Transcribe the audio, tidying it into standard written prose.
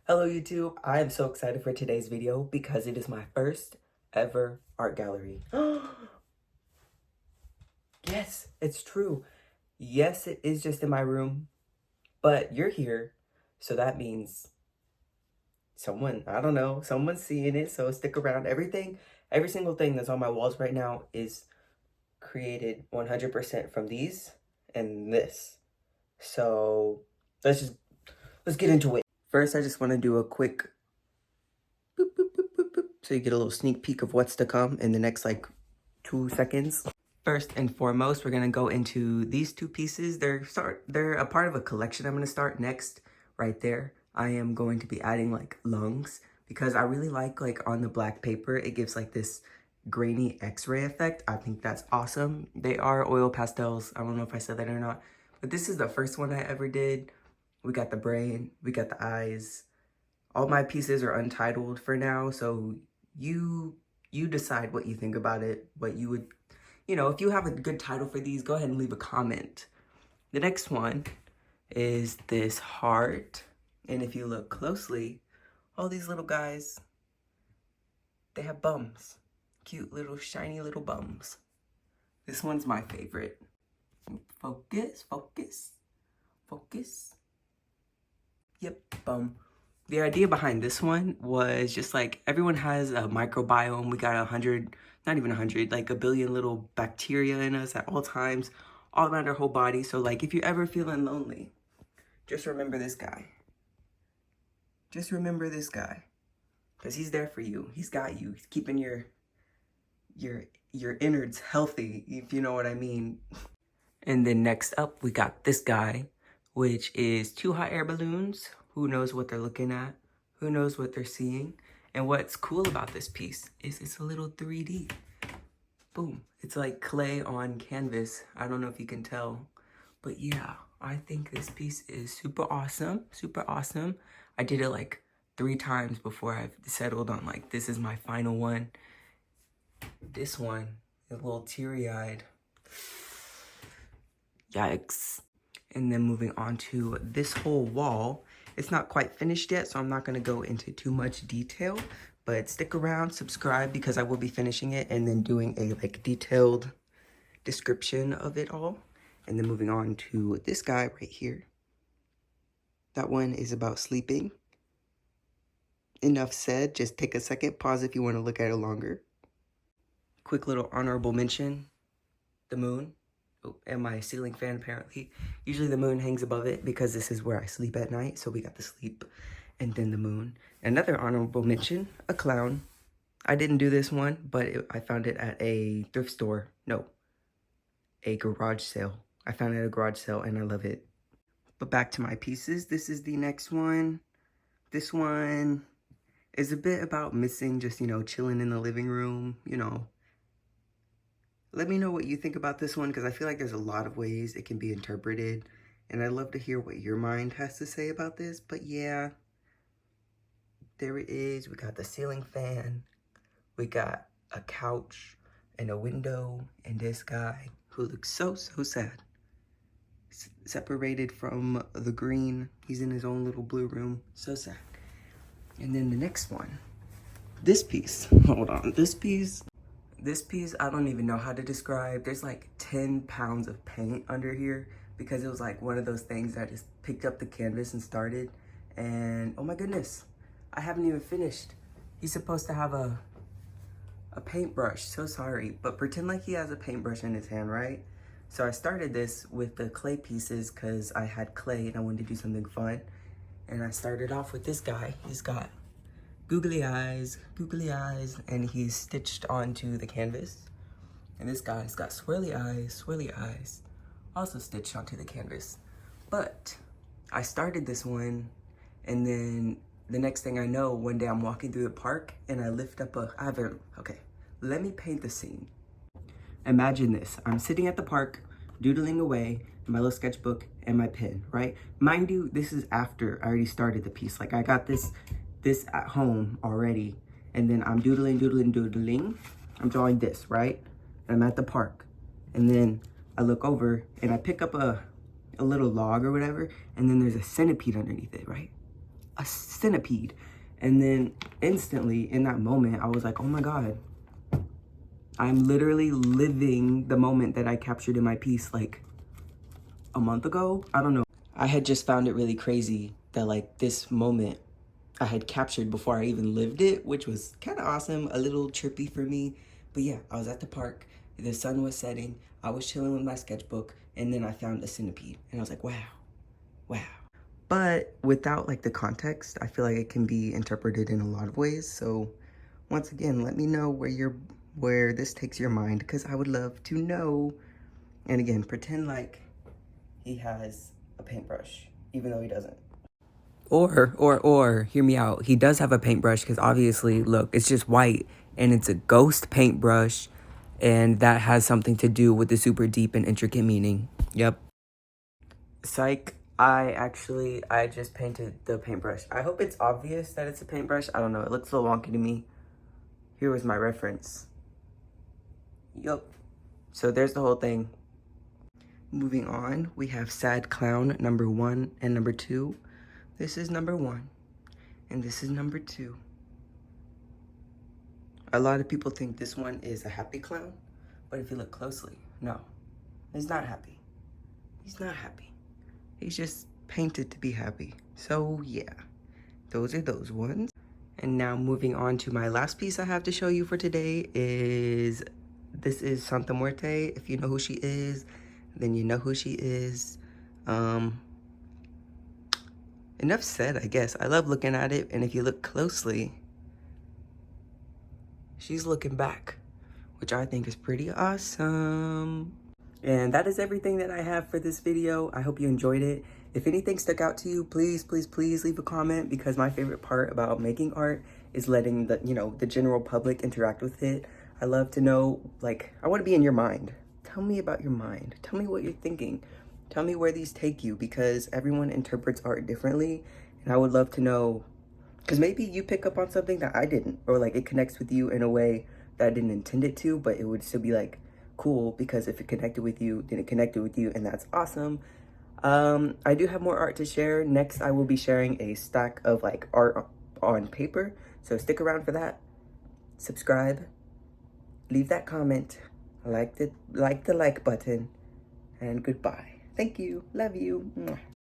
Hello YouTube, I am so excited for today's video because it is my first ever art gallery. Yes, it's true. Yes, it is just in my room, but you're here, so that means someone, I don't know, someone's seeing it, so stick around. Every single thing that's on my walls right now is created 100% from these and this. So let's get into it. First, I just want to do a quick boop, boop, boop, boop, boop, so you get a little sneak peek of what's to come in the next like 2 seconds. First and foremost, we're gonna go into these two pieces. They're a part of a collection I'm gonna start next right there. I am going to be adding like lungs because I really like on the black paper, it gives like this grainy x-ray effect. I think that's awesome. They are oil pastels. I don't know if I said that or not, but this is the first one I ever did. We got the brain, we got the eyes. All my pieces are untitled for now, so you decide what you think about it, what you would, if you have a good title for these, go ahead and leave a comment. The next one is this heart, and if you look closely, all these little guys, they have bums. Cute little shiny little bums. This one's my favorite. Focus, focus, focus. Yep, bum. The idea behind this one was just like everyone has a microbiome. We got 100, not even 100, like a billion little bacteria in us at all times, all around our whole body. So like if you're ever feeling lonely, just remember this guy. Just remember this guy, because he's there for you. He's got you. He's keeping your innards healthy, if you know what I mean. And then next up, we got this guy, which is 2 hot air balloons. Who knows what they're looking at? Who knows what they're seeing? And what's cool about this piece is it's a little 3D. Boom. It's like clay on canvas. I don't know if you can tell. But yeah, I think this piece is super awesome. Super awesome. I did it like 3 times before I've settled on like, this is my final one. This one is a little teary-eyed. Yikes. And then moving on to this whole wall. It's not quite finished yet, so I'm not going to go into too much detail. But stick around, subscribe, because I will be finishing it and then doing a like detailed description of it all. And then moving on to this guy right here. That one is about sleeping. Enough said. Just take a second, pause if you want to look at it longer. Quick little honorable mention. The moon. Oh, and my ceiling fan apparently. Usually the moon hangs above it because this is where I sleep at night. So we got the sleep and then the moon. Another honorable mention, a clown. I didn't do this one, but I found it at a thrift store. No, a garage sale. I found it at a garage sale and I love it. But back to my pieces. This is the next one. This one is a bit about missing, just, chilling in the living room, Let me know what you think about this one, because I feel like there's a lot of ways it can be interpreted. And I'd love to hear what your mind has to say about this. But yeah, there it is. We got the ceiling fan. We got a couch and a window. And this guy who looks so, so sad. Separated from the green. He's in his own little blue room. So sad. And then the next one. This piece. Hold on. This piece, I don't even know how to describe. There's like 10 pounds of paint under here because it was like one of those things that just picked up the canvas and started. And oh my goodness, I haven't even finished. He's supposed to have a paintbrush, so sorry. But pretend like he has a paintbrush in his hand, right? So I started this with the clay pieces because I had clay and I wanted to do something fun. And I started off with this guy. He's got googly eyes, and he's stitched onto the canvas. And this guy's got swirly eyes, also stitched onto the canvas. But I started this one, and then the next thing I know, one day I'm walking through the park, and I lift up okay, let me paint the scene. Imagine this, I'm sitting at the park, doodling away, my little sketchbook and my pen, right? Mind you, this is after I already started the piece. Like I got this at home already, and then I'm doodling. I'm drawing this, right? And I'm at the park, and then I look over and I pick up a little log or whatever, and then there's a centipede underneath it, right? a centipede. And then instantly in that moment, I was like, oh my God, I'm literally living the moment that I captured in my piece like a month ago. I don't know. I had just found it really crazy that like this moment I had captured before I even lived it, which was kind of awesome, a little trippy for me. But yeah, I was at the park, the sun was setting, I was chilling with my sketchbook, and then I found a centipede. And I was like, wow, wow. But without like the context, I feel like it can be interpreted in a lot of ways. So once again, let me know where this takes your mind, because I would love to know. And again, pretend like he has a paintbrush, even though he doesn't. Or, hear me out. He does have a paintbrush because obviously, look, it's just white and it's a ghost paintbrush, and that has something to do with the super deep and intricate meaning. Yep. Psych. I just painted the paintbrush. I hope it's obvious that it's a paintbrush. I don't know. It looks a little wonky to me. Here was my reference. Yup. So there's the whole thing. Moving on, we have Sad Clown number 1 and number 2. This is number 1, and this is number 2. A lot of people think this one is a happy clown, but if you look closely, no, he's not happy. He's not happy. He's just painted to be happy. So yeah, those are those ones. And now moving on to my last piece I have to show you for today this is Santa Muerte. If you know who she is, then you know who she is. Enough said, I guess. I love looking at it, and if you look closely, she's looking back, which I think is pretty awesome. And that is everything that I have for this video. I hope you enjoyed it. If anything stuck out to you, please, please, please leave a comment, because my favorite part about making art is letting the general public interact with it. I love to know, like, I want to be in your mind. Tell me about your mind. Tell me what you're thinking. Tell me where these take you, because everyone interprets art differently. And I would love to know, because maybe you pick up on something that I didn't, or like it connects with you in a way that I didn't intend it to, but it would still be like cool, because if it connected with you, then it connected with you, and that's awesome. I do have more art to share. Next, I will be sharing a stack of like art on paper. So stick around for that. Subscribe, leave that comment, like the like button, and goodbye. Thank you. Love you. Mwah.